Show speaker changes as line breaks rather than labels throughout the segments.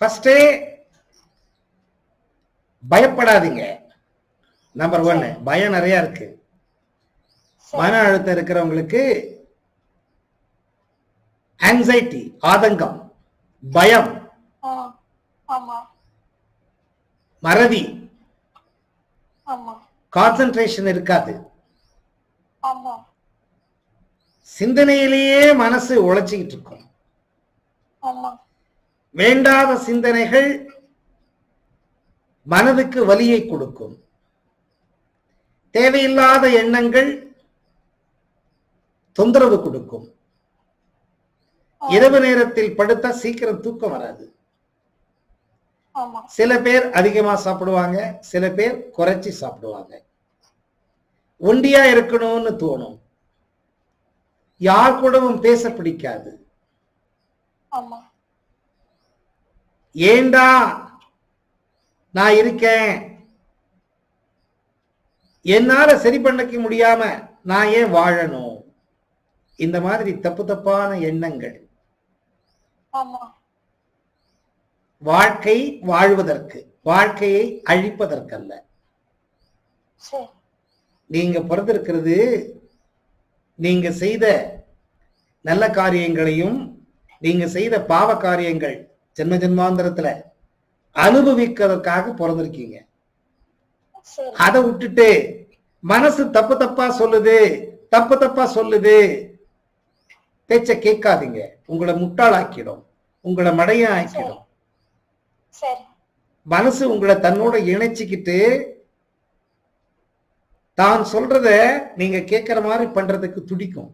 ஃபர்ஸ்டே பயப்படாதீங்க. நம்பர் 1. பயம் நிறைய இருக்கு. மன அழுத்தம் இருக்கிறவங்களுக்கு ஆங்ஸைட்டி, ஆதங்கம், பயம், மறதி, கான்சென்ட்ரேஷன் இருக்காது. சிந்தனையிலேயே மனசு உழைச்சிக்கிட்டு இருக்கும். வேண்டாத சிந்தனைகள் மனதுக்கு வலியை கொடுக்கும். தேவையில்லாத எண்ணங்கள் தொந்தரவு கொடுக்கும். இரவு நேரத்தில் படுத்தா சீக்கிரம் தூக்கம் வராது. சில பேர் அதிகமா சாப்பிடுவாங்க, சில பேர் குறைச்சி சாப்பிடுவாங்க. ஒண்டியா இருக்கணும்னு தோணும். யார் கூடவும் பேச பிடிக்காது. ஏண்டா நான் இருக்கேன், என்னால சரி பண்ணிக்க முடியாம நான் ஏன் வாழணும், இந்த மாதிரி தப்பு தப்பான எண்ணங்கள். வாழ்க்கை வாழ்வதற்கு, வாழ்க்கையை அழிப்பதற்கல்ல. நீங்க பிறந்திருக்கிறது நீங்க செய்த நல்ல காரியங்களையும் நீங்க செய்த பாவ காரியங்கள் ஜென்ம ஜென்மாந்திரத்துல அனுபவிக்கிறதுக்காக பிறந்திருக்கீங்க. அதை விட்டுட்டு மனசு தப்பு தப்பா சொல்லுது, தப்பு தப்பா சொல்லுது, பேச்ச கேட்காதீங்க. உங்களை முட்டாளாக்கிடும், உங்களை மடைய ஆக்கிடும். மனசு உங்களை தன்னோட இணைச்சிக்கிட்டு தான் சொல்றத நீங்க கேட்கிற மாதிரி பண்றதுக்கு துடிக்கும்.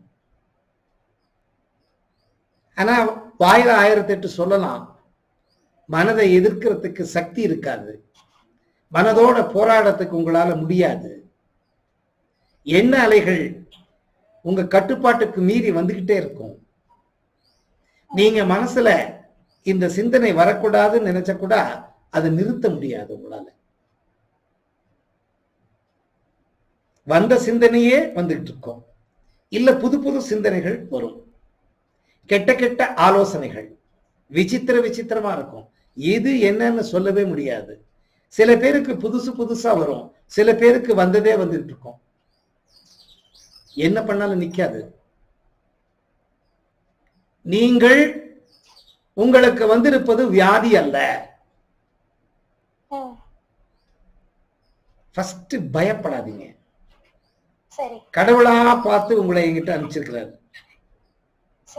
ஆனா வாயில 1008 சொல்லலாம், மனதை எதிர்க்கிறதுக்கு சக்தி இருக்காது. மனதோட போராடத்துக்கு உங்களால முடியாது. எண்ண அலைகள் உங்க கட்டுப்பாட்டுக்கு மீறி வந்துகிட்டே இருக்கும். நீங்க மனசுல இந்த சிந்தனை வரக்கூடாதுன்னு நினைச்ச கூட அதை நிறுத்த முடியாது உங்களால. வந்த சிந்தனையே வந்துட்டு இருக்கும். இல்ல புது புது சிந்தனைகள் வரும். கெட்ட கெட்ட ஆலோசனைகள் விசித்திர விசித்திரமா இருக்கும். எது என்னன்னு சொல்லவே முடியாது. சில பேருக்கு புதுசு புதுசா வரும், சில பேருக்கு வந்ததே வந்துட்டு இருக்கும். என்ன பண்ணாலும் நிக்காது. நீங்கள் உங்களுக்கு வந்திருப்பது வியாதி அல்ல. ஃபர்ஸ்ட் பயப்படாதீங்க. கடவுளா பார்த்து உங்களை என்கிட்ட அனுப்பிச்சிருக்கிறாரு.